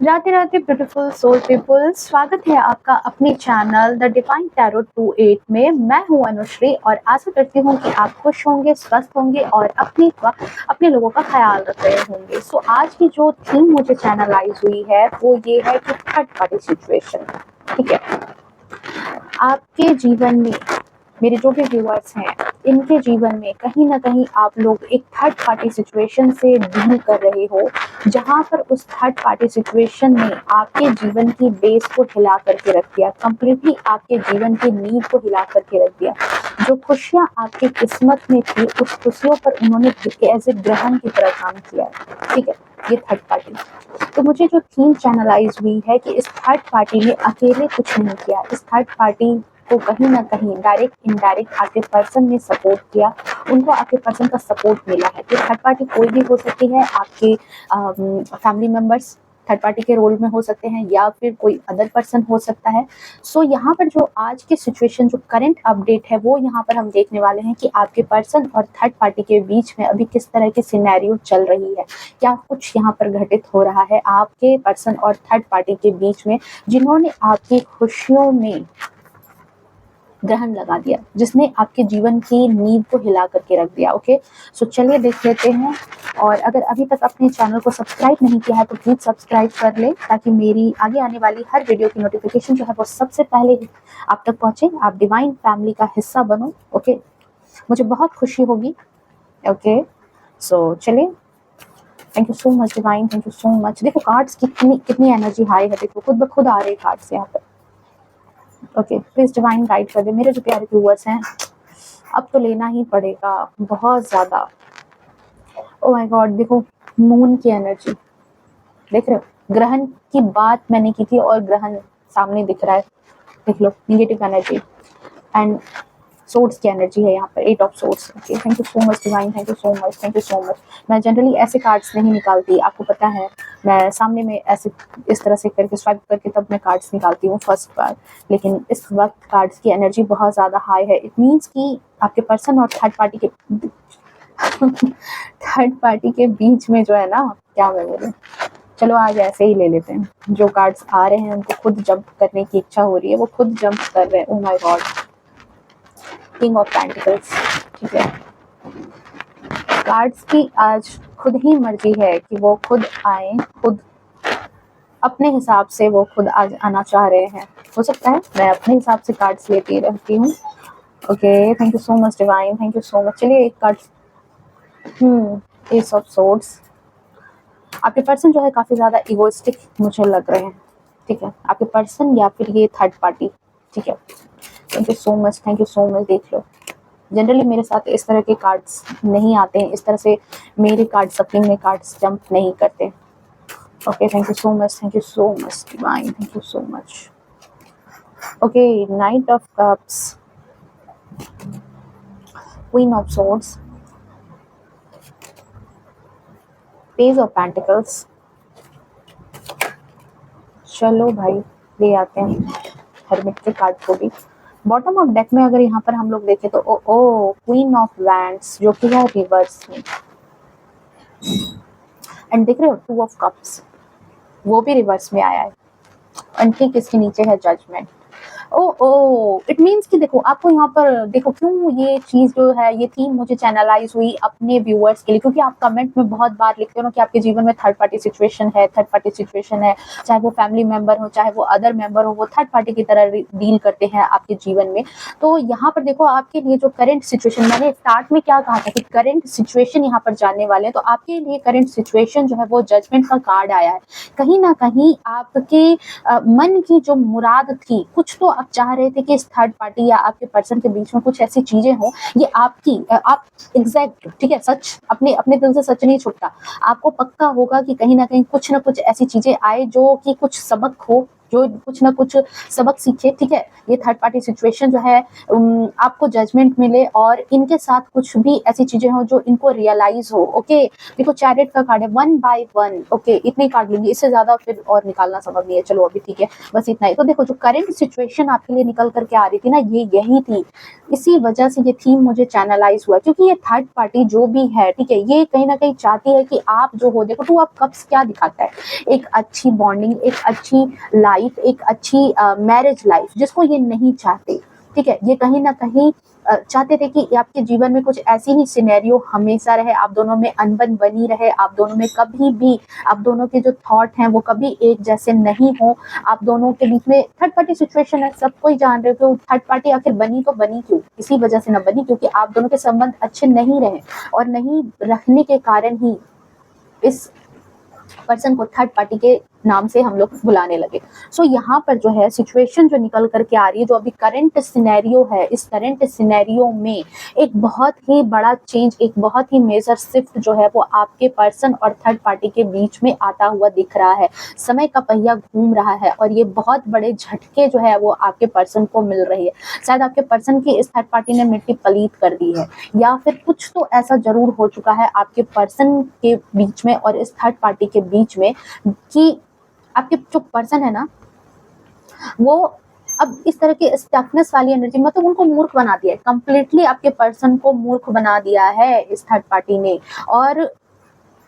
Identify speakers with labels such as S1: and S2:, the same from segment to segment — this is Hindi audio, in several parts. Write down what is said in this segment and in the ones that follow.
S1: Radhe Radhe beautiful soul people, स्वागत है आपका अपने चैनल द डिवाइन टैरो 28 में। मैं हूं अनुश्री और आशा करती हूं कि आप खुश होंगे, स्वस्थ होंगे और अपने लोगों का ख्याल रख रहे होंगे। सो आज की जो थीम मुझे चैनलाइज हुई है वो ये है कि थर्ड पार्टी सिचुएशन। ठीक है, आपके जीवन में मेरे जो भी व्यूअर्स हैं इनके जीवन में कहीं ना कहीं आप लोग एक थर्ड पार्टी सिचुएशन से डील कर रहे हो, जहां पर उस थर्ड पार्टी सिचुएशन ने आपके जीवन की बेस को हिला करके रख दिया, कंप्लीटली आपके जीवन की नींव को हिला करके रख दिया। जो खुशियां आपकी किस्मत में थी उस खुशियों पर उन्होंने एज ए ग्रहण की तरह काम किया है। ठीक है, ये थर्ड पार्टी। तो मुझे जो थीम चैनलाइज हुई है कि इस थर्ड पार्टी ने अकेले कुछ नहीं किया, इस थर्ड पार्टी को कहीं ना कहीं डायरेक्ट इनडायरेक्ट आपके पर्सन ने सपोर्ट किया, उनको आपके पर्सन का सपोर्ट मिला है। तो थर्ड पार्टी कोई भी हो सकती है, आपके फैमिली मेंबर्स थर्ड पार्टी के रोल में हो सकते हैं या फिर कोई अदर पर्सन हो सकता है। सो यहाँ पर जो आज की सिचुएशन, जो करंट अपडेट है वो यहाँ पर हम देखने वाले हैं कि आपके पर्सन और थर्ड पार्टी के बीच में अभी किस तरह की सिनेरियो चल रही है, क्या कुछ यहाँ पर घटित हो रहा है आपके पर्सन और थर्ड पार्टी के बीच में, जिन्होंने आपकी खुशियों में ग्रहण लगा दिया, जिसने आपके जीवन की नींव को हिला करके रख दिया। ओके, सो चलिए देख लेते हैं। और अगर अभी तक अपने चैनल को सब्सक्राइब नहीं किया है तो प्लीज सब्सक्राइब कर ले, ताकि मेरी आगे आने वाली हर वीडियो की नोटिफिकेशन जो है वो सबसे पहले ही आप तक पहुंचे, आप डिवाइन फैमिली का हिस्सा बनो। ओके, मुझे बहुत खुशी होगी। ओके, सो चलिए। Thank you so much divine, thank you so much. देखो कार्ड्स की कितनी एनर्जी हाई है, देखो खुद ब खुद आ रहे कार्ड्स यहाँ पर। ओके, प्लीज डिवाइन गाइड कर दे मेरे जो प्यारे व्यूअर्स हैं। अब तो लेना ही पड़ेगा बहुत ज्यादा। ओ माय गॉड, देखो मून की एनर्जी देख रहे हो, ग्रहण की बात मैंने की थी और ग्रहण सामने दिख रहा है, देख लो। नेगेटिव एनर्जी एंड सोर्ड्स की एनर्जी है यहाँ पर, 8 of swords. Okay, thank you so much divine, thank you so much, thank you so much. मैं जनरली ऐसे कार्ड्स नहीं निकालती, आपको पता है। मैं सामने में ऐसे इस तरह से करके स्वाइप करके तब मैं कार्ड्स निकालती हूँ फर्स्ट बार, लेकिन इस वक्त कार्ड्स की एनर्जी बहुत ज़्यादा हाई है। इट मीन्स कि आपके पर्सन और थर्ड पार्टी के थर्ड पार्टी के बीच में जो है ना, क्या मैं बोलूँ, चलो आज ऐसे ही ले लेते हैं। जो कार्ड्स आ रहे हैं उनको खुद जंप करने की इच्छा हो रही है, वो खुद जंप कर रहे हैं। Oh my God, king of pentacles. ठीक है, कार्ड्स की आज खुद ही मर्जी है कि वो खुद आए, खुद अपने हिसाब से वो खुद आज आना चाह रहे हैं। हो सकता है मैं अपने हिसाब से कार्ड्स लेती रहती हूँ। Okay, thank you so much divine, thank you so much. चलिए एक कार्ड, एस ऑफ सोर्ड्स। आपके पर्सन जो है काफी ज्यादा इगोइस्टिक मुझे लग रहे हैं। ठीक है, आपके पर्सन या फिर ये थर्ड पार्टी। ठीक है, thank you so much, thank you so much. देख लो, जनरली मेरे साथ इस तरह के कार्ड्स नहीं आते हैं, इस तरह से मेरे कार्ड सफलिंग में कार्ड्स जंप नहीं करते। Okay, thank you so much, thank you so much divine, thank you so much. Okay, night of cups, queen of swords, page of pentacles. चलो भाई ले आते हैं हरमिट के कार्ड को भी। बॉटम ऑफ डेक में अगर यहाँ पर हम लोग देखें तो ओ क्वीन ऑफ वैंड्स, जो कि है रिवर्स में। एंड देख रहे हो, 2 ऑफ कप्स, वो भी रिवर्स में आया है। एंड ठीक इसके नीचे है जजमेंट। ओ इट मीन्स कि देखो आपको यहाँ पर, देखो क्यों ये चीज जो है, ये थीम मुझे चैनलाइज हुई अपने व्यूअर्स के लिए, क्योंकि आप कमेंट में बहुत बार लिखते हो ना कि आपके जीवन में थर्ड पार्टी सिचुएशन है, थर्ड पार्टी सिचुएशन है। चाहे वो फैमिली मेंबर हो, चाहे वो अदर मेंबर हो, वो थर्ड पार्टी की तरह डील करते हैं आपके जीवन में। तो यहाँ पर देखो आपके लिए जो करंट सिचुएशन, मैंने स्टार्ट में क्या कहा था कि करंट सिचुएशन यहाँ पर जानने वाले हैं, तो आपके लिए करंट सिचुएशन जो है वो जजमेंट का कार्ड आया है। कहीं ना कहीं आपके मन की जो मुराद थी, कुछ तो आप चाह रहे थे कि इस थर्ड पार्टी या आपके पर्सन के बीच में कुछ ऐसी चीजें हो, ये आपकी आप एग्जैक्ट, ठीक है, सच अपने अपने दिल से सच नहीं छुपता। आपको पक्का होगा कि कहीं ना कहीं कुछ ना कुछ ऐसी चीजें आए जो कि कुछ सबक हो, जो कुछ ना कुछ सबक सीखे, ठीक है। ये थर्ड पार्टी सिचुएशन जो है आपको जजमेंट मिले और इनके साथ कुछ भी ऐसी चीजें हो जो इनको रियलाइज हो। ओके, देखो चैरियट का कार्ड है, 1 बाय 1। ओके, इतने कार्ड लेंगे, इससे ज्यादा फिर और निकालना संभव नहीं है। चलो अभी ठीक है, बस इतना ही। तो देखो जो करंट सिचुएशन आपके लिए निकल करके आ रही थी ना, ये यही थी। इसी वजह से ये थीम मुझे चैनलाइज हुआ, क्योंकि ये थर्ड पार्टी जो भी है, ठीक है, ये कहीं ना कहीं चाहती है कि आप जो हो, देखो टू ऑफ कप्स क्या दिखाता है, एक अच्छी बॉन्डिंग, एक अच्छी लाइफ, एक अच्छी मैरिज लाइफ, जिसको ये नहीं चाहते, ठीक है। ये कहीं ना कहीं चाहते थे कि आपके जीवन में कुछ ऐसी ही सिनेरियो हमेशा रहे, आप दोनों में अनबन बनी रहे, आप दोनों में कभी भी आप दोनों के जो थॉट हैं वो कभी एक जैसे नहीं हो, आप दोनों के बीच में थर्ड पार्टी सिचुएशन है, सब कोई जान रहे हो कि थर्ड पार्टी आखिर बनी तो बनी क्यों, इसी वजह से ना बनी क्योंकि आप दोनों के संबंध अच्छे नहीं रहे, और नहीं रखने के कारण ही इस पर्सन को थर्ड पार्टी के नाम से हम लोग बुलाने लगे। सो यहाँ पर जो है सिचुएशन जो निकल करके आ रही है, जो अभी करंट सिनेरियो है, इस करंट सिनेरियो में एक बहुत ही बड़ा चेंज, एक बहुत ही मेजर शिफ्ट जो है वो आपके पर्सन और थर्ड पार्टी के बीच में आता हुआ दिख रहा है। समय का पहिया घूम रहा है और ये बहुत बड़े झटके जो है वो आपके पर्सन को मिल रही है। शायद आपके पर्सन की इस थर्ड पार्टी ने मिट्टी पलीत कर दी है, या फिर कुछ तो ऐसा जरूर हो चुका है आपके पर्सन के बीच में और इस थर्ड पार्टी के बीच में कि आपके जो पर्सन है ना, वो अब इस तरह की स्टकनेस वाली एनर्जी, मतलब उनको मूर्ख बना दिया है, कंप्लीटली आपके पर्सन को मूर्ख बना दिया है इस थर्ड पार्टी ने। और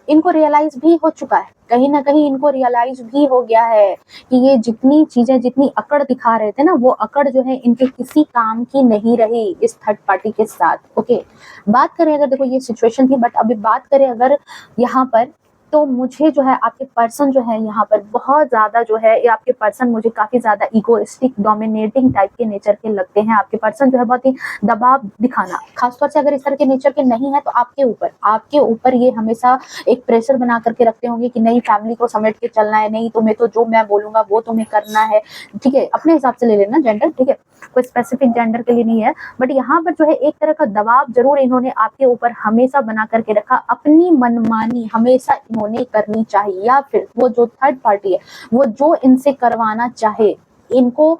S1: इनको रियलाइज भी हो चुका है, कहीं ना कहीं इनको रियलाइज भी हो गया है कि ये जितनी चीजें, जितनी अकड़ दिखा रहे थे ना, वो अकड़ जो है इनके किसी काम की नहीं रही इस थर्ड पार्टी के साथ। ओके, बात करें अगर, देखो ये सिचुएशन थी, बट अभी बात करें अगर यहाँ पर, तो मुझे जो है आपके पर्सन जो है यहाँ पर बहुत ज्यादा जो है, ये आपके पर्सन मुझे काफी ज्यादा इगोइस्टिक, डोमिनेटिंग टाइप के नेचर के लगते हैं। आपके पर्सन जो है बहुत ही दबाव दिखाना, खासतौर से अगर इस तरह के नेचर के नहीं है तो आपके ऊपर ये हमेशा एक प्रेशर बना करके रखते होंगे कि नहीं, फैमिली को समेट के चलना है, नहीं तुम्हें तो जो मैं बोलूंगा वो तुम्हें करना है, ठीक है। अपने हिसाब से ले लेना जेंडर, ठीक है, कोई स्पेसिफिक जेंडर के लिए नहीं है, बट यहाँ पर जो है एक तरह का दबाव जरूर इन्होंने आपके ऊपर हमेशा बना करके रखा। अपनी मनमानी हमेशा इन्होंने करनी चाहिए, या फिर वो जो थर्ड पार्टी है वो जो इनसे करवाना चाहे इनको,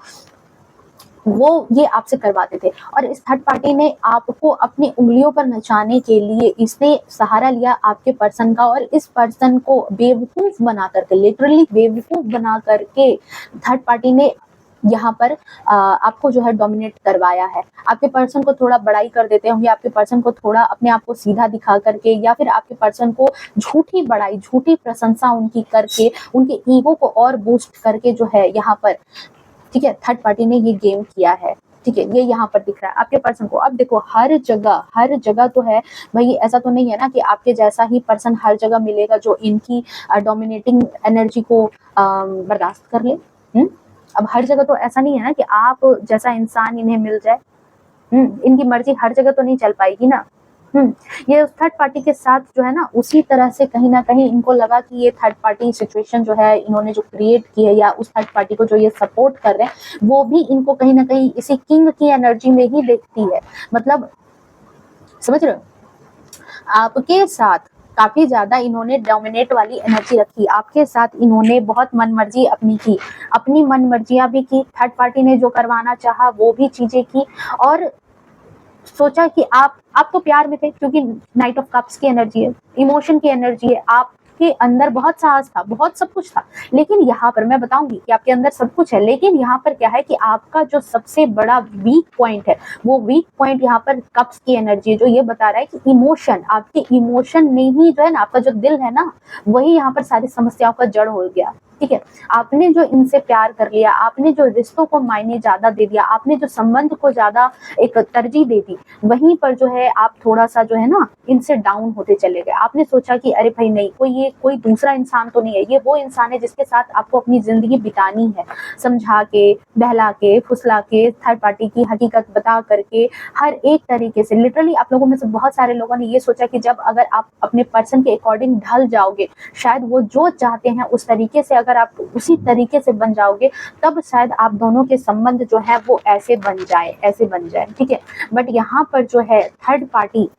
S1: वो ये आपसे करवाते थे। और इस थर्ड पार्टी ने आपको अपनी उंगलियों पर नचाने के लिए इसने सहारा लिया आपके पर्सन का, और इस पर्सन को बेवकूफ बना करके, लिटरली बेवकूफ बना करके थर्ड पार्टी ने यहाँ पर आपको जो है डोमिनेट करवाया है। आपके पर्सन को थोड़ा बड़ाई कर देते होंगे, आपके पर्सन को थोड़ा अपने आप को सीधा दिखा करके, या फिर आपके पर्सन को झूठी बड़ाई, झूठी प्रशंसा उनकी करके, उनके ईगो को और बूस्ट करके जो है यहाँ पर, ठीक है, थर्ड पार्टी ने ये गेम किया है। ठीक है, ये यहाँ पर दिख रहा है आपके पर्सन को। अब देखो हर जगह तो है भाई, ऐसा तो नहीं है ना कि आपके जैसा ही पर्सन हर जगह मिलेगा जो इनकी डोमिनेटिंग एनर्जी को बर्दाश्त कर ले। अब हर जगह तो ऐसा नहीं है ना कि आप जैसा इंसान इन्हें मिल जाए। इनकी मर्जी हर जगह तो नहीं चल पाएगी ना। ये थर्ड पार्टी के साथ जो है ना, उसी तरह से कहीं ना कहीं इनको लगा कि ये थर्ड पार्टी सिचुएशन जो है इन्होंने जो क्रिएट की है, या उस थर्ड पार्टी को जो ये सपोर्ट कर रहे हैं, वो भी इनको कहीं ना कहीं इसी किंग की एनर्जी में ही देखती है। मतलब समझ रहे हो, आपके साथ काफी ज्यादा इन्होंने डोमिनेट वाली एनर्जी रखी, आपके साथ इन्होंने बहुत मनमर्जी अपनी की, अपनी मनमर्जियां भी की, थर्ड पार्टी ने जो करवाना चाहा वो भी चीजें की, और सोचा कि आप तो प्यार में थे, क्योंकि नाइट ऑफ कप्स की एनर्जी है, इमोशन की एनर्जी है, आपके अंदर बहुत साहस था, बहुत सब कुछ था। लेकिन यहाँ पर मैं बताऊंगी कि आपके अंदर सब कुछ है, लेकिन यहाँ पर क्या है कि आपका जो सबसे बड़ा वीक पॉइंट है, वो वीक पॉइंट यहाँ पर कप्स की एनर्जी है, जो ये बता रहा है कि इमोशन, आपके इमोशन ने ही जो है ना, आपका जो दिल है ना, वही यहाँ पर सारी समस्याओं का जड़ हो गया। ठीक है, आपने जो इनसे प्यार कर लिया, आपने जो रिश्तों को मायने ज्यादा दे दिया, आपने जो संबंध को ज्यादा एक तरजीह दे दी, वहीं पर जो है आप थोड़ा सा जो है ना इनसे डाउन होते चले गए। आपने सोचा कि अरे भाई नहीं, ये कोई दूसरा इंसान तो नहीं है, ये वो इंसान है जिसके साथ आपको अपनी जिंदगी बितानी है, समझा के, बहला के, फुसला के, थर्ड पार्टी की हकीकत बता करके, हर एक तरीके से। लिटरली आप लोगों में से बहुत सारे लोगों ने ये सोचा कि जब अगर आप अपने पर्सन के अकॉर्डिंग ढल जाओगे, शायद वो जो चाहते हैं उस तरीके से अगर आप उसी तरीके से बन जाओगे, तब शायद आप दोनों के संबंध जो है वो ऐसे बन जाए। ठीक है, बट यहाँ पर जो है थर्ड पार्टी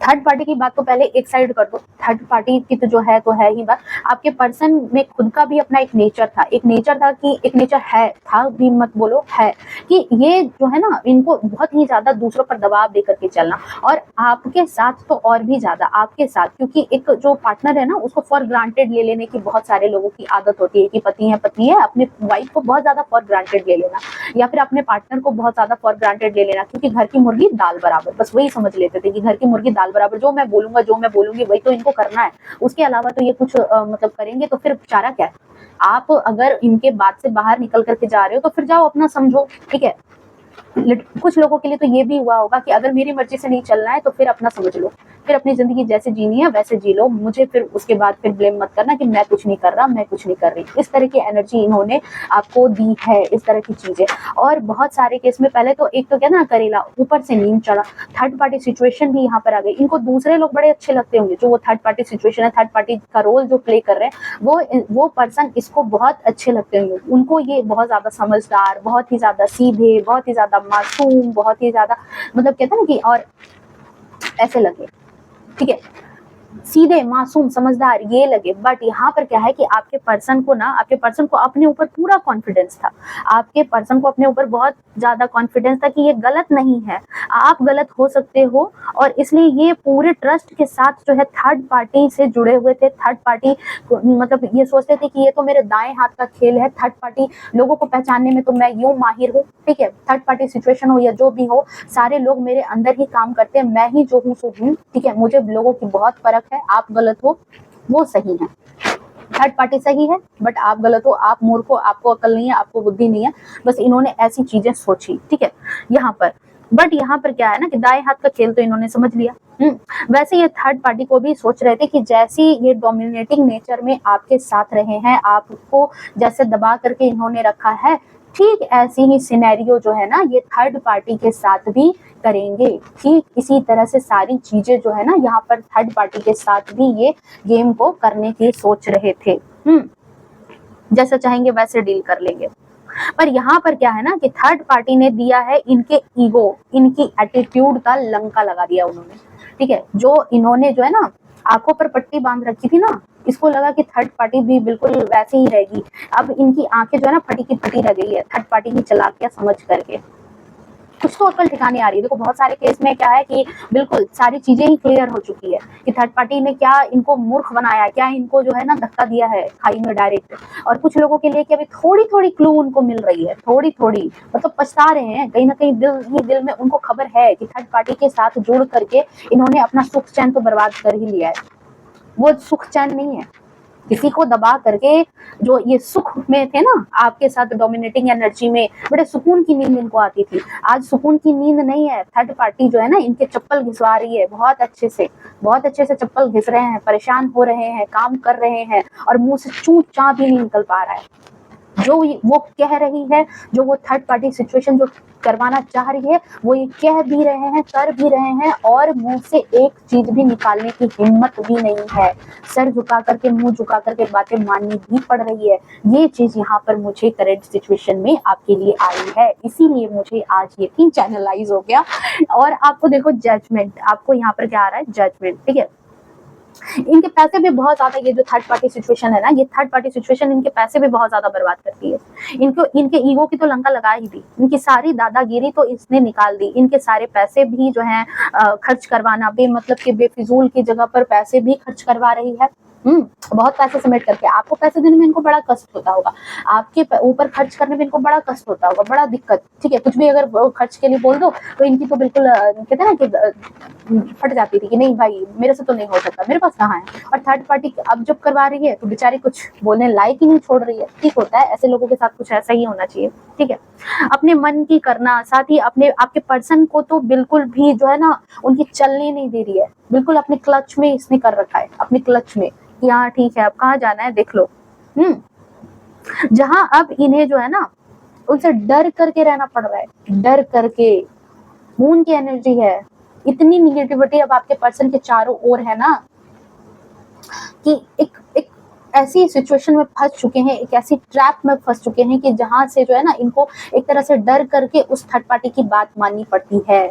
S1: थर्ड पार्टी की बात तो पहले एक साइड कर दो, थर्ड पार्टी की तो है ही बात। आपके पर्सन में खुद का भी अपना एक नेचर था, कि एक नेचर है, था भी मत बोलो, है कि ये जो है ना, इनको बहुत ही ज्यादा दूसरों पर दबाव दे करके चलना, और आपके साथ तो और भी ज्यादा आपके साथ, क्योंकि एक जो पार्टनर है ना, उसको फॉर ग्रांटेड ले लेने की बहुत सारे लोगों की आदत होती है कि पति है, अपनी वाइफ को बहुत ज्यादा फॉर ग्रांटेड ले लेना, या फिर अपने पार्टनर को बहुत ज्यादा फॉर ग्रांटेड ले लेना, क्योंकि घर की मुर्गी दाल बराबर, बस वही समझ लेते थे कि घर की मुर्गी दाल बराबर, जो मैं बोलूंगा, जो मैं बोलूंगी वही तो इनको करना है, उसके अलावा तो ये कुछ मतलब करेंगे तो फिर चारा क्या है। आप अगर इनके बात से बाहर निकल करके जा रहे हो तो फिर जाओ अपना समझो, ठीक है। कुछ लोगों के लिए तो ये भी हुआ होगा कि अगर मेरी मर्जी से नहीं चलना है तो फिर अपना समझ लो, फिर अपनी जिंदगी जैसे जीनी है वैसे जी लो, मुझे फिर उसके बाद फिर ब्लेम मत करना कि मैं कुछ नहीं कर रहा, मैं कुछ नहीं कर रही। इस तरह की एनर्जी इन्होंने आपको दी है, इस तरह की चीजें। और बहुत सारे केस में पहले तो एक तो क्या ना, करेला ऊपर से नींद चढ़ा, थर्ड पार्टी सिचुएशन भी यहाँ पर आ गई। इनको दूसरे लोग बड़े अच्छे लगते होंगे, जो वो थर्ड पार्टी सिचुएशन है, थर्ड पार्टी का रोल जो प्ले कर रहे हैं, वो पर्सन इसको बहुत अच्छे लगते होंगे। उनको ये बहुत ज्यादा समझदार, बहुत ही ज्यादा सीधे, बहुत ही ज्यादा मासूम, बहुत ही ज्यादा मतलब कहते हैं ना कि और ऐसे लगे, ठीक है, सीधे मासूम समझदार ये लगे। बट यहाँ पर क्या है कि आपके पर्सन को अपने ऊपर पूरा कॉन्फिडेंस था, आपके पर्सन को अपने ऊपर बहुत ज्यादा कॉन्फिडेंस था कि ये गलत नहीं है, आप गलत हो सकते हो, और इसलिए ये पूरे ट्रस्ट के साथ जो है थर्ड पार्टी से जुड़े हुए थे। थर्ड पार्टी मतलब ये सोचते थे कि ये तो मेरे दाएं हाथ का खेल है, थर्ड पार्टी लोगों को पहचानने में तो मैं यूं माहिर हूँ, ठीक है, थर्ड पार्टी सिचुएशन हो या जो भी हो, सारे लोग मेरे अंदर ही काम करते हैं, मैं ही जो हूँ सो हूँ, ठीक है, मुझे लोगों की बहुत फर्क है, आप गलत हो वो सही है, थर्ड पार्टी सही है बट आप गलत हो, आप मूर्ख हो, आपको अकल नहीं है, आपको बुद्धि नहीं है, बस इन्होंने ऐसी चीजें सोची, ठीक है यहाँ पर। बट यहाँ पर क्या है ना कि दाएं हाथ का खेल तो इन्होंने समझ लिया। वैसे ये थर्ड पार्टी को भी सोच रहे थे कि जैसी ये डोमिनेटिंग नेचर में आपके साथ रहे हैं, आपको जैसे दबा करके इन्होंने रखा है, ठीक ऐसी ही सिनेरियो जो है ना ये थर्ड पार्टी के साथ भी करेंगे। ठीक इसी तरह से सारी चीजें जो है ना यहाँ पर थर्ड पार्टी के साथ भी ये गेम को करने की सोच रहे थे। जैसा चाहेंगे वैसे डील कर लेंगे। पर यहाँ पर क्या है ना कि थर्ड पार्टी ने दिया है इनके ईगो, इनकी एटीट्यूड का लंका लगा दिया उन्होंने, ठीक है। जो इन्होंने जो है ना आंखों पर पट्टी बांध रखी थी ना, इसको लगा कि थर्ड पार्टी भी बिल्कुल वैसे ही रहेगी। अब इनकी आंखें जो है ना फटी की फटी रह गई है थर्ड पार्टी की चालाकियां समझ करके। कुछ तो अकल ठिकाने आ रही है। देखो बहुत सारे केस में क्या है कि बिल्कुल सारी चीजें ही क्लियर हो चुकी है कि थर्ड पार्टी ने क्या इनको मूर्ख बनाया, क्या इनको जो है ना धक्का दिया है खाई में डायरेक्ट। और कुछ लोगों के लिए कि अभी थोड़ी थोड़ी क्लू उनको मिल रही है, थोड़ी थोड़ी मतलब पछता रहे हैं कहीं ना कहीं, दिल में उनको खबर है कि थर्ड पार्टी के साथ जुड़ करके इन्होंने अपना सुख चैन तो बर्बाद कर ही लिया है। वो सुख चैन नहीं है, किसी को दबा करके जो ये सुख में थे ना आपके साथ डोमिनेटिंग एनर्जी में, बड़े सुकून की नींद इनको आती थी, आज सुकून की नींद नहीं है। थर्ड पार्टी जो है ना इनके चप्पल घिसवा रही है, बहुत अच्छे से चप्पल घिस रहे हैं, परेशान हो रहे हैं, काम कर रहे हैं और मुंह से चूं चां भी नहीं निकल पा रहा है। जो वो कह रही है, जो वो थर्ड पार्टी सिचुएशन जो करवाना चाह रही है, वो ये कह भी रहे हैं, कर भी रहे हैं, और मुंह से एक चीज भी निकालने की हिम्मत भी नहीं है। सर झुका करके, मुंह झुका करके बातें माननी भी पड़ रही है। ये चीज यहाँ पर मुझे करंट सिचुएशन में आपके लिए आई है, इसीलिए मुझे आज ये थीम चैनलाइज हो गया। और आपको देखो जजमेंट, आपको यहाँ पर क्या आ रहा है, जजमेंट, ठीक है। इनके पैसे भी बहुत ज्यादा, ये जो थर्ड पार्टी सिचुएशन है ना, ये थर्ड पार्टी सिचुएशन इनके पैसे भी बहुत ज्यादा बर्बाद करती है। इनको इनके ईगो की तो लंका लगा ही दी, इनकी सारी दादागिरी तो इसने निकाल दी। इनके सारे पैसे भी जो है खर्च करवाना, बेमतलब के बेफिजूल की जगह पर पैसे भी खर्च करवा रही है। बहुत पैसे समेट करके। आपको पैसे देने में इनको बड़ा कष्ट होता होगा, आपके ऊपर खर्च करने में इनको बड़ा कष्ट होता होगा, बड़ा दिक्कत, ठीक है। कुछ भी अगर खर्च के लिए बोल दो तो इनकी तो बिल्कुल कहते हैं ना कि फट जाती थी कि नहीं भाई मेरे से तो नहीं हो सकता, मेरे पास कहाँ है। और थर्ड पार्टी अब जब करवा रही है तो बेचारी कुछ बोलने लायक ही नहीं छोड़ रही है। ठीक होता है, ऐसे लोगों के साथ कुछ ऐसा ही होना चाहिए, ठीक है। अपने मन की करना, साथ ही अपने आपके पर्सन को तो बिल्कुल भी जो है ना उनकी चलने नहीं दे रही है, बिल्कुल अपने क्लच में इसने कर रखा है, अपने क्लच में कि हाँ ठीक है अब कहाँ जाना है देख लो। जहां अब इन्हें जो है ना उनसे डर करके रहना पड़ रहा है, डर करके। मून की एनर्जी है, इतनी निगेटिविटी अब आपके पर्सन के चारों ओर है ना कि एक ऐसी सिचुएशन में फंस चुके हैं, एक ऐसी ट्रैप में फंस चुके हैं कि जहां से जो है ना इनको एक तरह से डर करके उस थर्ड पार्टी की बात माननी पड़ती है।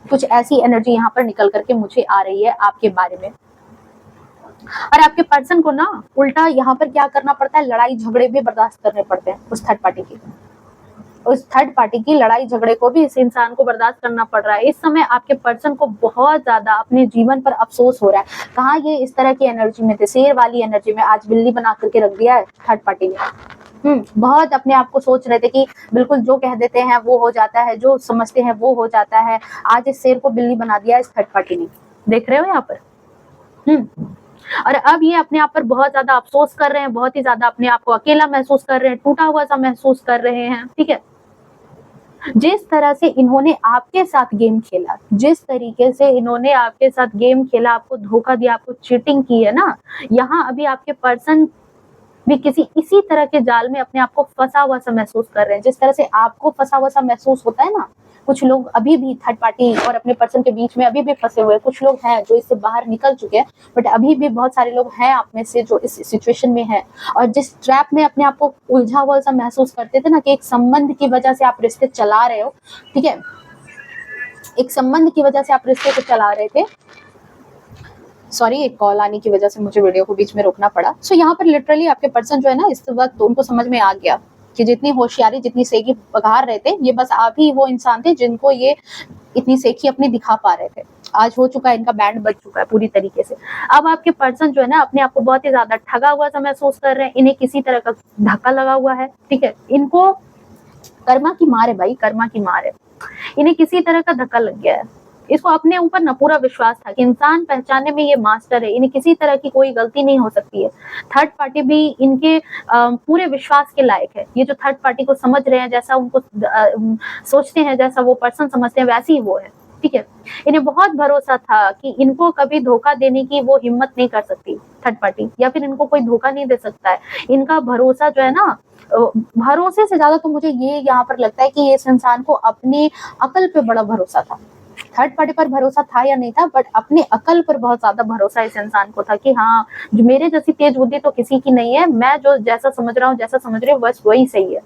S1: कुछ ऐसी एनर्जी यहाँ पर निकल करके मुझे आ रही है आपके बारे में। और आपके पर्सन को ना उल्टा यहाँ पर क्या करना पड़ता है, लड़ाई झगड़े भी बर्दाश्त करने पड़ते हैं उस थर्ड पार्टी की। उस थर्ड पार्टी की लड़ाई झगड़े को भी इस इंसान को बर्दाश्त करना पड़ रहा है। इस समय आपके पर्सन को बहुत ज्यादा अपने जीवन पर अफसोस हो रहा है। कहाँ ये इस तरह की एनर्जी में थे, शेर वाली एनर्जी में, आज बिल्ली बना करके रख दिया है थर्ड पार्टी ने। बहुत अपने आप को सोच रहे थे कि बिल्कुल जो कह देते हैं वो हो जाता है, जो समझते हैं वो हो जाता है। आज इस शेर को बिल्ली बना दिया इस थर्ड पार्टी ने, देख रहे हो यहाँ पर। और अब ये अपने आप पर बहुत ज्यादा अफसोस कर रहे हैं, बहुत ही ज्यादा अपने आप को अकेला महसूस कर रहे हैं, टूटा हुआ सा महसूस कर रहे हैं। ठीक है, जिस तरह से इन्होंने आपके साथ गेम खेला, जिस तरीके से इन्होंने आपके साथ गेम खेला, आपको धोखा दिया, आपको चीटिंग की है ना, यहाँ अभी आपके पर्सन भी किसी इसी तरह के जाल में अपने आप को फंसा हुआ सा महसूस कर रहे हैं। जिस तरह से आपको फंसा हुआ सा महसूस होता है ना, कुछ लोग अभी भी थर्ड पार्टी और अपने पर्सन के बीच में अभी भी फंसे हुए हैं। कुछ लोग हैं जो इससे बाहर निकल चुके हैं, बट अभी भी बहुत सारे लोग हैं आप में से जो इस सिचुएशन में हैं और जिस ट्रैप में अपने आप को उलझा हुआ सा महसूस करते थे ना, कि एक संबंध की वजह से आप रिश्ते चला रहे हो। ठीक है, एक संबंध की वजह से आप रिश्ते को चला रहे थे। सॉरी, एक कॉल आने की वजह से मुझे वीडियो को बीच में रोकना पड़ा। सो यहाँ पर लिटरली आपके पर्सन जो है ना, इस वक्त उनको समझ में आ गया कि जितनी होशियारी, जितनी सेकी बघार रहे थे, ये बस आप ही वो इंसान थे जिनको ये इतनी सेकी अपनी दिखा पा रहे थे। आज हो चुका है, इनका बैंड बज चुका है पूरी तरीके से। अब आपके पर्सन जो है ना, अपने आप को बहुत ही ज्यादा ठगा हुआ सा महसूस कर रहे हैं। इन्हें किसी तरह का धक्का लगा हुआ है। ठीक है, इनको कर्मा की मार है भाई, कर्मा की मार है। इन्हें किसी तरह का धक्का लग गया है। इसको अपने ऊपर ना पूरा विश्वास था कि इंसान पहचानने में ये मास्टर है, इन्हें किसी तरह की कोई गलती नहीं हो सकती है। थर्ड पार्टी भी इनके पूरे विश्वास के लायक है। ये जो थर्ड पार्टी को समझ रहे हैं, जैसा उनको सोचते हैं, जैसा वो पर्सन समझते हैं, वैसे ही वो है। ठीक है, इन्हें बहुत भरोसा था कि इनको कभी धोखा देने की वो हिम्मत नहीं कर सकती थर्ड पार्टी, या फिर इनको कोई धोखा नहीं दे सकता है। इनका भरोसा जो है ना, भरोसे से ज्यादा तो मुझे ये यहाँ पर लगता है कि इस इंसान को अपनी अकल पे बड़ा भरोसा था। थर्ड पार्टी पर भरोसा था या नहीं था, बट अपने अकल पर बहुत ज्यादा भरोसा इस इंसान को था कि हाँ, जो मेरे जैसी तेज बुद्धि तो किसी की नहीं है, मैं जो जैसा समझ रहा हूँ, जैसा समझ रही हूँ, बस वही सही है।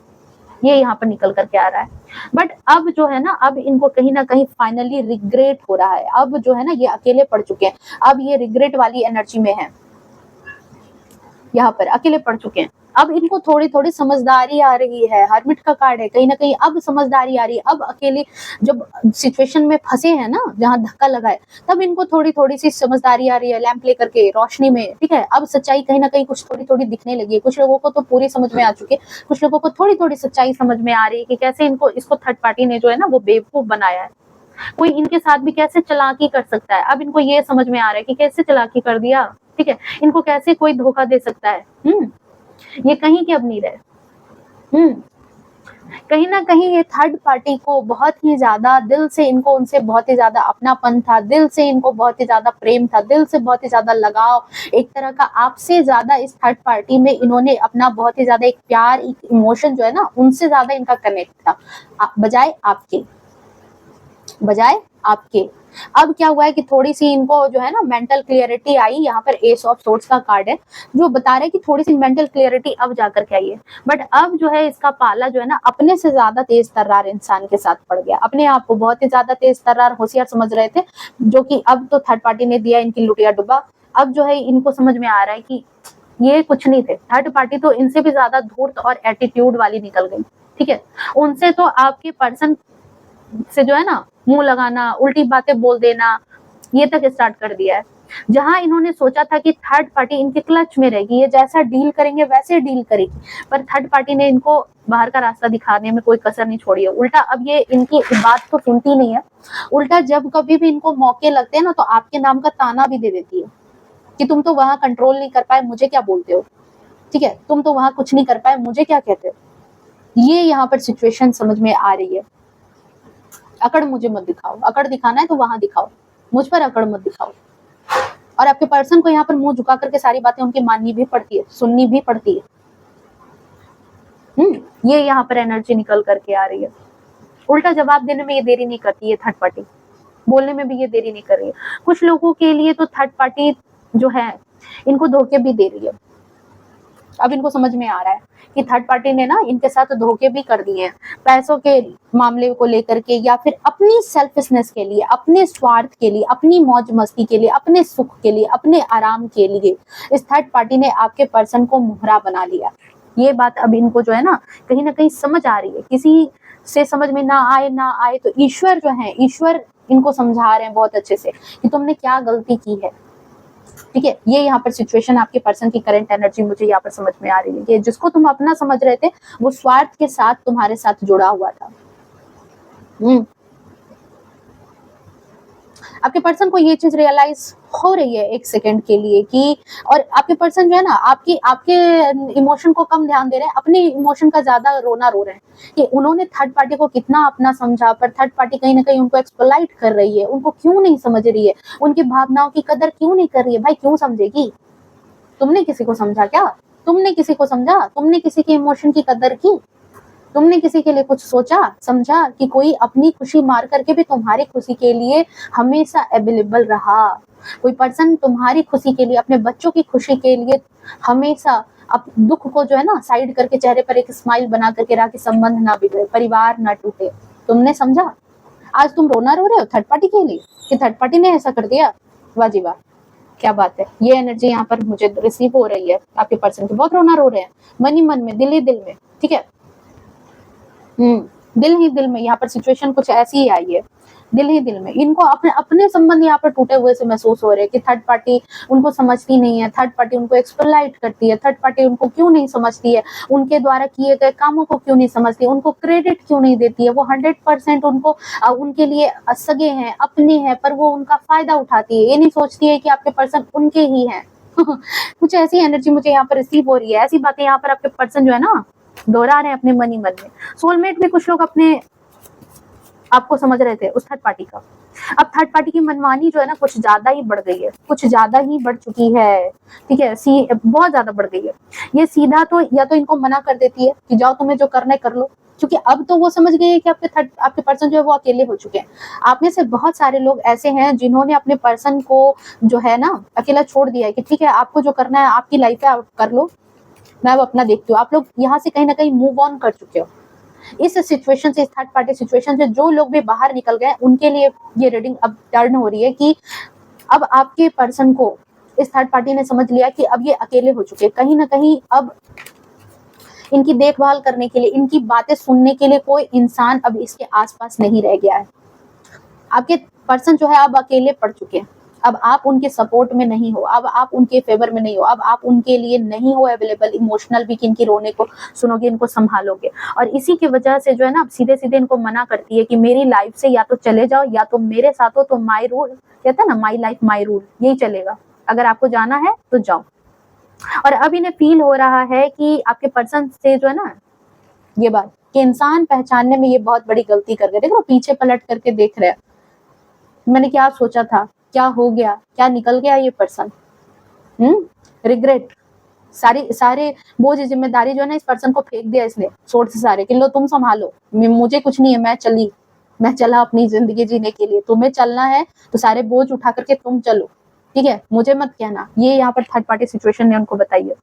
S1: ये यहाँ पर निकल करके आ रहा है। बट अब जो है ना, अब इनको कहीं ना कहीं फाइनली रिग्रेट हो रहा है। अब जो है ना, ये अकेले पड़ चुके हैं। अब ये रिग्रेट वाली एनर्जी में है, यहाँ पर अकेले पड़ चुके हैं। अब इनको थोड़ी थोड़ी समझदारी आ रही है। हरमिट का कार्ड है, कहीं ना कहीं अब समझदारी आ रही है। अब अकेले जब सिचुएशन में फंसे हैं ना, जहाँ धक्का लगा है, तब इनको थोड़ी थोड़ी सी समझदारी आ रही है, लैंप लेकर के रोशनी में। ठीक है, अब सच्चाई कहीं ना कहीं कुछ थोड़ी थोड़ी दिखने लगी है। कुछ लोगों को तो पूरी समझ में आ चुकी है, कुछ लोगों को थोड़ी थोड़ी सच्चाई समझ में आ रही है कि कैसे इसको थर्ड पार्टी ने जो है ना, वो बेवकूफ बनाया है। कोई इनके साथ भी कैसे चालाकी कर सकता है, अब इनको ये समझ में आ रहा है कि कैसे चालाकी कर दिया। ठीक है, इनको कैसे कोई धोखा दे सकता है। ये कहीं के अब नहीं रहे। कहीं ना कहीं ये थर्ड पार्टी को बहुत ही ज्यादा दिल से, इनको उनसे बहुत ही ज्यादा अपनापन था, दिल से इनको बहुत ही ज्यादा प्रेम था, दिल से बहुत ही ज्यादा लगाव, एक तरह का आपसे ज्यादा इस थर्ड पार्टी में इन्होंने अपना बहुत ही ज्यादा एक प्यार, एक इमोशन जो है ना, उनसे ज्यादा इनका कनेक्ट था, बजाय आपके। अब क्या हुआ है कि थोड़ी सी इनको जो है ना मेंटल क्लियरिटी आई। यहाँ पर एस ऑफ सोर्ड्स का कार्ड है जो बता रहे कि थोड़ी सी मेंटल क्लियरिटी अब जाकर के आई है। बट अब जो है इसका पाला जो है ना, अपने से ज्यादा तेज तर्रार इंसान के साथ पड़ गया। अपने आप को बहुत ही ज्यादा तेज तर्रार होशियार समझ रहे थे, जो कि अब तो थर्ड पार्टी ने दिया इनकी लुटिया डुबा। अब जो है इनको समझ में आ रहा है कि ये कुछ नहीं थे। थर्ड पार्टी तो इनसे भी ज्यादा धूर्त और एटीट्यूड वाली निकल गई। ठीक है, उनसे तो आपके पर्सन से जो है ना, मुंह लगाना, उल्टी बातें बोल देना, ये तक स्टार्ट कर दिया है। जहां इन्होंने सोचा था कि थर्ड पार्टी इनके क्लच में रहेगी, ये जैसा डील करेंगे वैसे डील करेगी, पर थर्ड पार्टी ने इनको बाहर का रास्ता दिखाने में कोई कसर नहीं छोड़ी है। उल्टा अब ये इनकी बात तो सुनती नहीं है, उल्टा जब कभी भी इनको मौके लगते हैं ना, तो आपके नाम का ताना भी दे देती है कि तुम तो वहां कंट्रोल नहीं कर पाए, मुझे क्या बोलते हो। ठीक है, तुम तो वहां कुछ नहीं कर पाए, मुझे क्या कहते हो। ये यहाँ पर सिचुएशन समझ में आ रही है। अकड़ मुझे मत दिखाओ, अकड़ दिखाना है तो वहां दिखाओ, मुझ पर अकड़ मत दिखाओ। और आपके पर्सन को यहाँ पर मुंह झुका करके सारी बातें उनकी माननी भी पड़ती है, सुननी भी पड़ती है। ये यहाँ पर एनर्जी निकल करके आ रही है। उल्टा जवाब देने में ये देरी नहीं करती है थर्ड पार्टी, बोलने में भी ये देरी नहीं कर रही है। कुछ लोगों के लिए तो थर्ड पार्टी जो है इनको धोखे भी दे रही है। अब इनको समझ में आ रहा है कि थर्ड पार्टी ने ना इनके साथ धोखे भी कर दिए हैं, पैसों के मामले को लेकर के, या फिर अपनी सेल्फिशनेस के लिए, अपने स्वार्थ के लिए, अपनी मौज मस्ती के लिए, अपने सुख के लिए, अपने आराम के लिए इस थर्ड पार्टी ने आपके पर्सन को मोहरा बना लिया। ये बात अब इनको जो है ना कहीं समझ आ रही है। किसी से समझ में ना आए तो ईश्वर जो है, ईश्वर इनको समझा रहे हैं बहुत अच्छे से कि तुमने क्या गलती की है। ठीक है, ये यहाँ पर सिचुएशन आपके पर्सन की करंट एनर्जी मुझे यहाँ पर समझ में आ रही है कि जिसको तुम अपना समझ रहे थे वो स्वार्थ के साथ तुम्हारे साथ जुड़ा हुआ था। आपके पर्सन को ये चीज रियलाइज हो रही है एक सेकंड के लिए कि, और आपके पर्सन जो है ना आपके इमोशन को कम ध्यान दे रहे हैं, अपने इमोशन का ज्यादा रोना रो रहे हैं कि उन्होंने थर्ड पार्टी को कितना अपना समझा, पर थर्ड पार्टी कहीं ना कहीं उनको एक्सप्लॉइट कर रही है, उनको क्यों नहीं समझ रही है, उनकी भावनाओं की कदर क्यों नहीं कर रही है। भाई क्यों समझेगी? तुमने किसी को समझा क्या? तुमने किसी को समझा? तुमने किसी के इमोशन की कदर की? तुमने किसी के लिए कुछ सोचा समझा कि कोई अपनी खुशी मार करके भी तुम्हारी खुशी के लिए हमेशा अवेलेबल रहा? कोई पर्सन तुम्हारी खुशी के लिए, अपने बच्चों की खुशी के लिए हमेशा अब दुख को जो है ना साइड करके चेहरे पर एक स्माइल बना करके रहा कि संबंध ना बिगड़े, परिवार ना टूटे। तुमने समझा? आज तुम रोना रो रहे हो थर्ड पार्टी के लिए कि थर्ड पार्टी ने ऐसा कर दिया। वाह जी वाह, क्या बात है। ये एनर्जी यहाँ पर मुझे रिसीव हो रही है आपके पर्सन की। बहुत रोना रो रहे हैं मन ही मन में, दिल ही दिल में। ठीक है, दिल ही दिल में यहाँ पर सिचुएशन कुछ ऐसी ही आई है, दिल ही दिल में। इनको अपने संबंध यहाँ पर टूटे हुए से महसूस हो रहे हैं कि थर्ड पार्टी उनको समझती नहीं है, थर्ड पार्टी उनको एक्सप्लॉइट करती है, थर्ड पार्टी उनको क्यों नहीं समझती है, उनके द्वारा किए गए कामों को क्यों नहीं समझती, उनको क्रेडिट क्यों नहीं देती है। वो 100% उनको उनके लिए सगे हैं, अपने हैं, पर वो उनका फायदा उठाती है। ये नहीं सोचती है कि आपके पर्सन उनके ही हैं। कुछ ऐसी एनर्जी मुझे यहाँ पर रिसीव हो रही है, ऐसी बातें यहाँ पर आपके पर्सन जो है ना दोहरा रहे हैं अपने मन ही मन में। सोलमेट में कुछ लोग अपने आपको समझ रहे थे उस थर्ड पार्टी का। अब थर्ड पार्टी की मनमानी जो है ना कुछ ज्यादा ही बढ़ गई है, कुछ ज्यादा ही बढ़ चुकी है। ठीक है, बहुत ज्यादा बढ़ गई है। ये सीधा तो या तो इनको मना कर देती है कि जाओ तुम्हें जो करना है कर लो, क्योंकि अब तो वो समझ गई है कि आपके पर्सन जो है वो अकेले हो चुके हैं। आप में से बहुत सारे लोग ऐसे हैं जिन्होंने अपने पर्सन को जो है ना अकेला छोड़ दिया है कि ठीक है आपको जो करना है आपकी लाइफ है आप कर लो, मैं अब अपना देखती हूँ। आप लोग यहाँ से कहीं ना कहीं मूव ऑन कर चुके हो इस सिचुएशन से, इस थर्ड पार्टी सिचुएशन से। जो लोग भी बाहर निकल गए उनके लिए ये रीडिंग अब टर्न हो रही है कि अब आपके पर्सन को इस थर्ड पार्टी ने समझ लिया कि अब ये अकेले हो चुके हैं। कहीं ना कहीं अब इनकी देखभाल करने के लिए, इनकी बातें सुनने के लिए कोई इंसान अब इसके आसपास नहीं रह गया है। आपके पर्सन जो है अब अकेले पड़ चुके हैं। अब आप उनके सपोर्ट में नहीं हो, अब आप उनके फेवर में नहीं हो, अब आप उनके लिए नहीं हो अवेलेबल इमोशनल भी कि इनकी रोने को सुनोगे, इनको संभालोगे। और इसी की वजह से जो है ना अब सीधे सीधे इनको मना करती है कि मेरी लाइफ से या तो चले जाओ या तो मेरे साथ हो, तो माई रूल कहते हैं ना, माई लाइफ माई रूल, यही चलेगा। अगर आपको जाना है तो जाओ। और अब इन्हें फील हो रहा है कि आपके पर्सन से जो है ना ये बात कि इंसान पहचानने में ये बहुत बड़ी गलती कर गए। देखो पीछे पलट करके देख रहे हैं, मैंने क्या सोचा था, क्या हो गया, क्या निकल गया ये पर्सन। रिग्रेट, सारे बोझ जिम्मेदारी जो है ना इस पर्सन को फेंक दिया इसने, सोच से सारे कि लो तुम संभालो, मुझे कुछ नहीं है, मैं चला अपनी जिंदगी जीने के लिए। तुम्हें चलना है तो सारे बोझ उठा करके तुम चलो, ठीक है, मुझे मत कहना। ये यहाँ पर थर्ड पार्टी सिचुएशन ने उनको बताई है।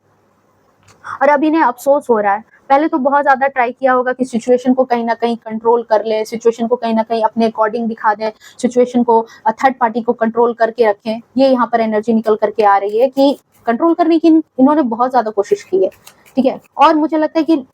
S1: और अब इन्हें अफसोस हो रहा है। पहले तो बहुत ज्यादा ट्राई किया होगा कि सिचुएशन को कहीं ना कहीं कंट्रोल कर ले, सिचुएशन को कहीं ना कहीं अपने अकॉर्डिंग दिखा दे, सिचुएशन को थर्ड पार्टी को कंट्रोल करके रखें। ये यहाँ पर एनर्जी निकल करके आ रही है कि कंट्रोल करने की इन्होंने बहुत ज्यादा कोशिश की है। ठीक है, और मुझे लगता है कि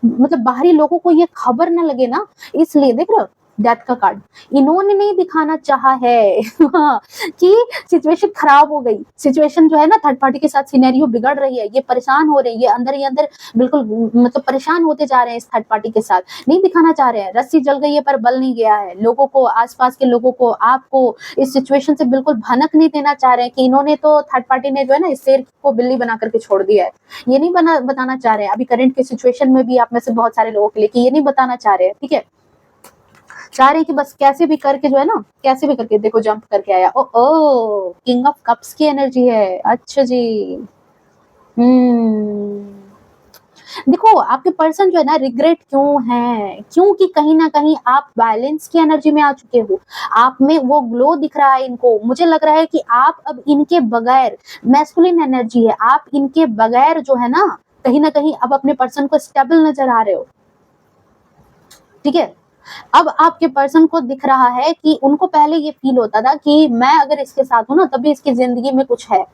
S1: मतलब बाहरी लोगों को ये खबर ना लगे ना, इसलिए देख रहे हो डेथ का कार्ड इन्होंने नहीं दिखाना चाहा है कि सिचुएशन खराब हो गई, सिचुएशन जो है ना थर्ड पार्टी के साथ सिनेरियो बिगड़ रही है, ये परेशान हो रही है, अंदर ही अंदर बिल्कुल मतलब परेशान होते जा रहे हैं इस थर्ड पार्टी के साथ। नहीं दिखाना चाह रहे हैं, रस्सी जल गई है पर बल नहीं गया है। लोगों को, आसपास के लोगों को, आपको इस सिचुएशन से बिल्कुल भनक नहीं देना चाह रहे हैं कि इन्होंने तो थर्ड पार्टी ने जो है ना इस शेर को बिल्ली बना करके छोड़ दिया है। ये नहीं बताना चाह रहे हैं अभी करंट के सिचुएशन में भी आप में से बहुत सारे लोगों के लिए कि ये नहीं बताना चाह रहे हैं। ठीक है, चाह रहे हैं कि बस कैसे भी करके जो है ना, कैसे भी करके देखो जंप करके आया। ओ किंग ऑफ कप्स की एनर्जी है। अच्छा जी, देखो आपके पर्सन जो है ना रिग्रेट क्यों है, क्योंकि कहीं ना कहीं आप बैलेंस की एनर्जी में आ चुके हो। आप में वो ग्लो दिख रहा है इनको। मुझे लग रहा है कि आप अब इनके बगैर, मैस्कुलिन एनर्जी है, आप इनके बगैर जो है ना कहीं ना कहीं अब अपने पर्सन को स्टेबल नजर आ रहे हो, ठीक है। अब आपके पर्सन को दिख रहा है कि उनको पहले ये फील होता था कि मैं अगर इसके साथ हूं ना तभी इसकी जिंदगी में कुछ है,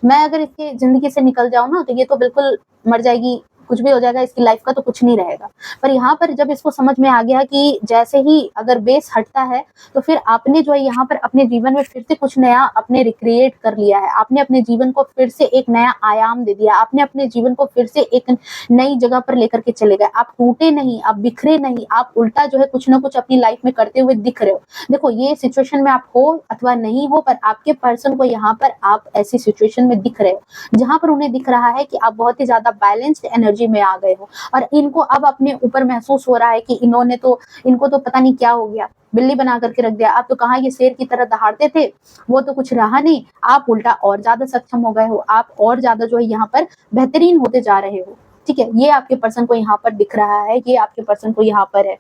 S1: मैं अगर इसकी जिंदगी से निकल जाऊं ना तो ये तो बिल्कुल मर जाएगी, कुछ भी हो जाएगा, इसकी लाइफ का तो कुछ नहीं रहेगा। पर यहाँ पर जब इसको समझ में आ गया कि जैसे ही अगर बेस हटता है तो फिर आपने जो है यहाँ पर अपने जीवन में फिर से कुछ नया अपने रिक्रिएट कर लिया है, आपने अपने जीवन को फिर से एक नया आयाम दे दिया, आपने अपने जीवन को फिर से एक नई जगह पर लेकर के चले गए। आप टूटे नहीं, आप बिखरे नहीं, आप उल्टा जो है कुछ ना कुछ अपनी लाइफ में करते हुए दिख रहे हो। देखो ये सिचुएशन में आप हो अथवा नहीं हो, पर आपके पर्सन को यहाँ पर आप ऐसी सिचुएशन में दिख रहे हो जहां पर उन्हें दिख रहा है कि आप बहुत ही ज्यादा बैलेंस्ड एनर्जी में आ गए हो, और इनको अब अपने ऊपर महसूस हो रहा है कि इनको तो पता नहीं क्या हो गया, बिल्ली बना करके रख दिया। आप तो कहाँ ये शेर की तरह दहाड़ते थे, वो तो कुछ रहा नहीं, आप उल्टा और ज्यादा सक्षम हो गए हो, आप और ज्यादा जो है यहाँ पर बेहतरीन होते जा रहे हो, ठीक है। ये आपके पर्सन को यहाँ पर दिख रहा है, ये आपके पर्सन को यहाँ पर है,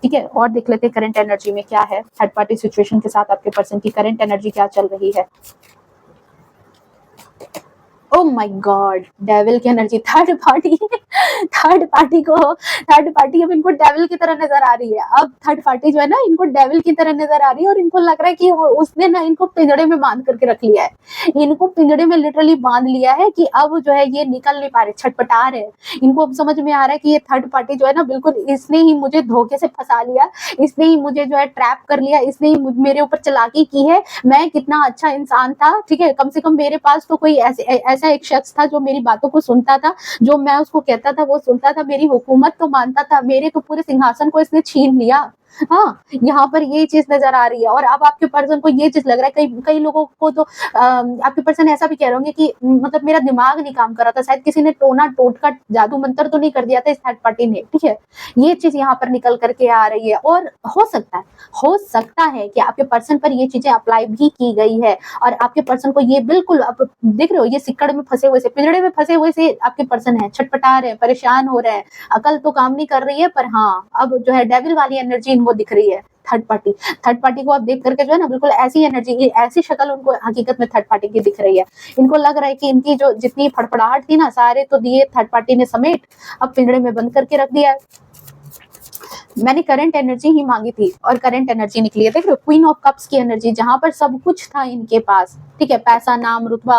S1: ठीक है। और देख लेते हैं करंट एनर्जी में क्या है, थर्ड पार्टी सिचुएशन के साथ आपके पर्सन की करंट एनर्जी क्या चल रही है। ओ माय गॉड, डेविल की energy, third party third party अब इनको डेविल की तरह नजर आ रही है। अब थर्ड पार्टी जो है ना इनको डेविल की तरह नजर आ रही है, और इनको लग रहा है कि उसने ना इनको पिंजड़े में बांध करके रख लिया है, इनको पिंजड़े में लिटरली बांध लिया है कि अब जो है ये निकल नहीं पा रहे, छटपटा रहे। इनको अब समझ में आ रहा है कि ये थर्ड पार्टी जो है ना बिल्कुल इसने ही मुझे धोखे से फंसा लिया, इसने ही मुझे जो है ट्रैप कर लिया, इसने ही मेरे ऊपर चालाकी की है। मैं कितना अच्छा इंसान था, ठीक है, कम से कम मेरे पास तो कोई ऐसा एक शख्स था जो मेरी बातों को सुनता था, जो मैं उसको कहता था वो सुनता था, मेरी हुकूमत तो मानता था, मेरे तो पूरे सिंहासन को इसने छीन लिया। हाँ, यहाँ पर ये चीज नजर आ रही है। और अब आपके पर्सन को ये चीज लग रहा है, कई कई लोगों को तो आपके पर्सन ऐसा भी कह रहे होंगे कि मतलब मेरा दिमाग नहीं काम कर रहा था, शायद किसी ने टोना टोटका जादू मंत्र तो नहीं कर दिया था इस थर्ड पार्टी ने, ठीक है। ये चीज यहाँ पर निकल करके आ रही है, और हो सकता है कि आपके पर्सन पर ये चीजें अप्लाई भी की गई है, और आपके पर्सन को ये बिल्कुल, आप देख रहे हो ये सिक्कड़ में फंसे हुए से, पिंजड़े में फंसे हुए से आपके पर्सन है, छटपटा रहे हैं, परेशान हो रहे हैं, अकल तो काम नहीं कर रही है, पर हाँ अब जो है डेविल वाली एनर्जी इनको दिख रही है। थर्ड पार्टी को आप देख करके जो है ना बिल्कुल ऐसी एनर्जी, ऐसी शक्ल उनको हकीकत में थर्ड पार्टी की दिख रही है। इनको लग रहा है कि इनकी जो जितनी फड़फड़ाहट थी ना, सारे तो दिए थर्ड पार्टी ने समेट, अब पिंजड़े में बंद करके रख दिया है। मैंने करंट एनर्जी ही मांगी थी और करंट एनर्जी निकली है। देख रहे हो क्वीन ऑफ कप्स की एनर्जी, जहां पर सब कुछ था इनके पास, ठीक है, पैसा, नाम, रुतबा,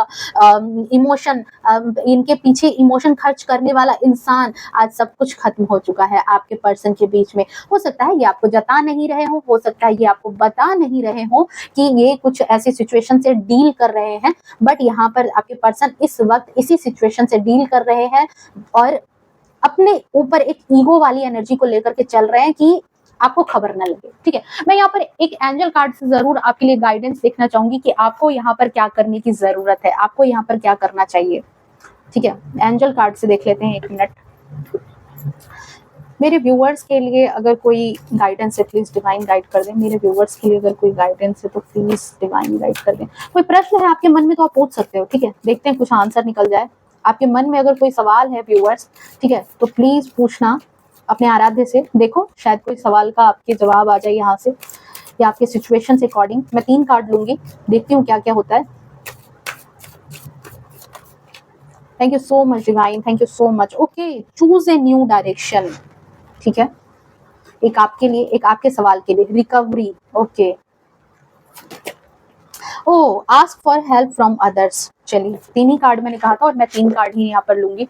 S1: इमोशन, इनके पीछे इमोशन खर्च करने वाला इंसान, आज सब कुछ खत्म हो चुका है आपके पर्सन के बीच में। हो सकता है ये आपको जता नहीं रहे हो सकता है ये आपको बता नहीं रहे हो कि ये कुछ ऐसी सिचुएशन से डील कर रहे हैं, बट यहाँ पर आपके पर्सन इस वक्त इसी सिचुएशन से डील कर रहे हैं, और अपने ऊपर एक ईगो वाली एनर्जी को लेकर के चल रहे हैं कि आपको खबर ना लगे, ठीक है। मैं यहाँ पर एक एंजल कार्ड से जरूर आपके लिए गाइडेंस देखना चाहूंगी कि आपको यहाँ पर क्या करने की जरूरत है, आपको यहाँ पर क्या करना चाहिए, ठीक है। एंजल कार्ड से देख लेते हैं, एक मिनट। मेरे व्यूअर्स के लिए अगर कोई गाइडेंस है प्लीज डिवाइन गाइड कर दें। मेरे व्यूअर्स के लिए अगर कोई गाइडेंस है तो प्लीज डिवाइन गाइड कर दें। कोई प्रश्न है आपके मन में तो आप पूछ सकते हो, ठीक है, देखते हैं कुछ आंसर निकल जाए। आपके मन में अगर कोई सवाल है व्यूअर्स, ठीक है, तो प्लीज पूछना अपने आराध्य से। देखो शायद कोई सवाल का आपके जवाब आ जाए यहाँ से, या आपके सिचुएशन से अकॉर्डिंग। मैं 3 कार्ड लूंगी, देखती हूँ क्या क्या होता है। Thank you so much divine, thank you so much. Okay, choose a new direction, ठीक है, एक आपके लिए, एक आपके सवाल के लिए, recovery, okay. Oh, ask for help from others. चलिए 3 ही कार्ड मैंने कहा था, और मैं 3 कार्ड ही यहाँ पर लूंगी।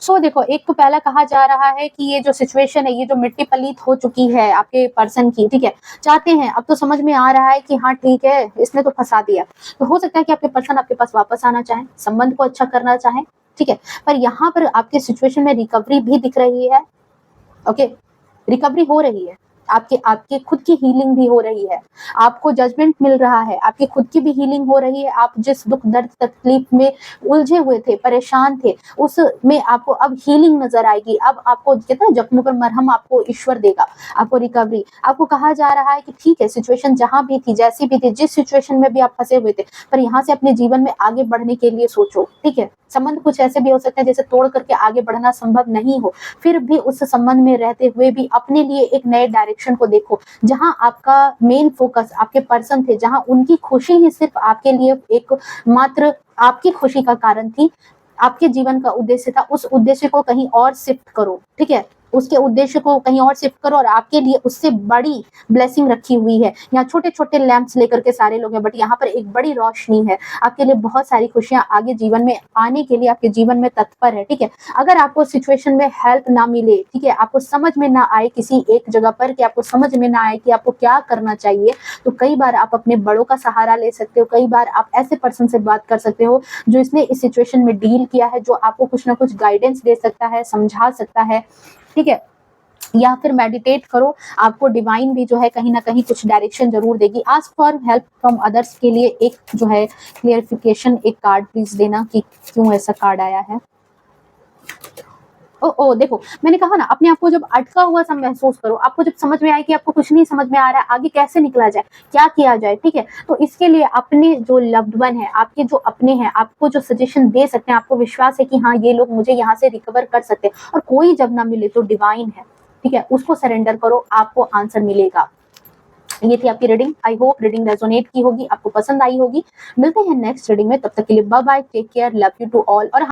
S1: सो देखो, एक तो पहला कहा जा रहा है कि ये जो सिचुएशन है, ये जो मिट्टी पलीत हो चुकी है आपके पर्सन की, ठीक है, चाहते हैं, अब तो समझ में आ रहा है कि हाँ ठीक है इसने तो फंसा दिया, तो हो सकता है कि आपके पर्सन आपके पास वापस आना चाहे, संबंध को अच्छा करना चाहे, ठीक है। पर यहाँ पर आपके सिचुएशन में रिकवरी भी दिख रही है, ओके, रिकवरी हो रही है, आपके खुद की हीलिंग भी हो रही है, आपको जजमेंट मिल रहा है, आपकी खुद की भी हीलिंग हो रही है। आप जिस दुख दर्द तकलीफ में उलझे हुए थे, परेशान थे, उसमें आपको अब हीलिंग नजर आएगी। अब आपको कहते हैं जख्मों पर मरहम आपको ईश्वर देगा, आपको रिकवरी। आपको कहा जा रहा है कि ठीक है, सिचुएशन जहां भी थी, जैसी भी थी, जिस सिचुएशन में भी आप फंसे हुए थे, पर यहाँ से अपने जीवन में आगे बढ़ने के लिए सोचो, ठीक है। संबंध कुछ ऐसे भी हो सकते हैं जैसे तोड़ करके आगे बढ़ना संभव नहीं हो, फिर भी उस संबंध में रहते हुए भी अपने लिए एक नए डायरेक्शन को देखो, जहां आपका मेन फोकस आपके पर्सन थे, जहां उनकी खुशी ही सिर्फ आपके लिए एक मात्र आपकी खुशी का कारण थी, आपके जीवन का उद्देश्य था, उस उद्देश्य को कहीं और शिफ्ट करो, ठीक है? उसके उद्देश्य को कहीं और शिफ्ट करो और आपके लिए उससे बड़ी ब्लेसिंग रखी हुई है। यहाँ छोटे-छोटे लैंप्स लेकर के सारे लोग हैं, बट यहाँ पर एक बड़ी रोशनी है। आपके लिए बहुत सारी खुशियाँ आगे जीवन में आने के लिए आपके जीवन में तत्पर है, ठीक है? अगर आपको सिचुएशन में हेल्प ना मिले, ठीक है? आपको समझ में ना आए किसी एक जगह पर, कि आपको समझ में ना आए कि आपको क्या करना चाहिए, तो कई बार आप अपने बड़ों का सहारा ले सकते हो, कई बार आप ऐसे पर्सन से बात कर सकते हो जो इसने इस सिचुएशन में डील किया है, जो आपको कुछ ना कुछ गाइडेंस दे सकता है, समझा सकता है, ठीक है? या फिर मेडिटेट करो, आपको डिवाइन भी जो है कहीं न कहीं कुछ डायरेक्शन ज़रूर देगी। Ask for help from others के लिए एक जो है क्लियरिफिकेशन, एक कार्ड प्लीज़ देना कि क्यों ऐसा कार्ड आया है। ओह! देखो, मैंने कहा ना, अपने आप को जब अटका हुआ सा महसूस करो, आपको जब समझ में आए कि आपको कुछ नहीं समझ में आ रहा है, आगे कैसे निकला जाए, क्या किया जाए, ठीक है? तो इसके लिए अपने जो लव्ड वन हैं, आपके जो अपने हैं, आपको जो सजेशन दे सकते हैं, आपको विश्वास है कि हाँ, ये लोग मुझे यहाँ से रिकवर कर सकते हैं, और कोई जब ना मिले तो डिवाइन है, ठीक है? उसको सरेंडर करो, आपको आंसर मिलेगा। ये थी आपकी reading. I hope reading resonate की होगी, आपको पसंद आई होगी। मिलते हैं नेक्स्ट रीडिंग में, तब तक के लिए bye bye, take care, love you to all. और